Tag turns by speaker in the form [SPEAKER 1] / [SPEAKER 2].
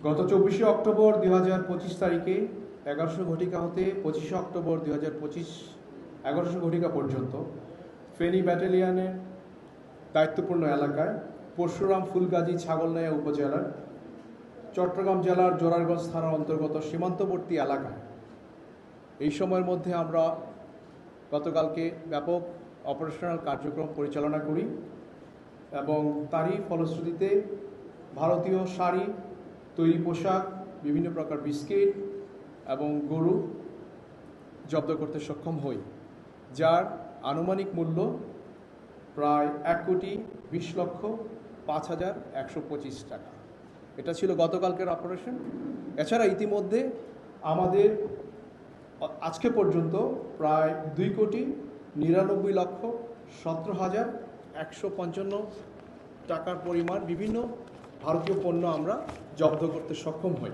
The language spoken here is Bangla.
[SPEAKER 1] গত 24শে অক্টোবর 2025 তারিখে 1100 ঘটিকা হতে 25শে অক্টোবর 2025 1100 ঘটিকা পর্যন্ত ফেনী ব্যাটালিয়নের দায়িত্বপূর্ণ এলাকায় পরশুরাম ফুলগাজী ছাগলনাইয়া উপজেলার চট্টগ্রাম জেলার জোরারগঞ্জ থানার অন্তর্গত সীমান্তবর্তী এলাকায় এই সময়ের মধ্যে আমরা গতকালকে ব্যাপক অপারেশনাল কার্যক্রম পরিচালনা করি এবং তারই ফলশ্রুতিতে ভারতীয় শাড়ি, তৈরি পোশাক, বিভিন্ন প্রকার বিস্কিট এবং গরু জব্দ করতে সক্ষম হই, যার আনুমানিক মূল্য প্রায় 1,20,05,125 টাকা। এটা ছিল গতকালকের অপারেশন। এছাড়া ইতিমধ্যে আমাদের আজকে পর্যন্ত প্রায় 2,99,17,155 টাকার পরিমাণ বিভিন্ন ভারতীয় পণ্য আমরা জব্দ করতে সক্ষম হই।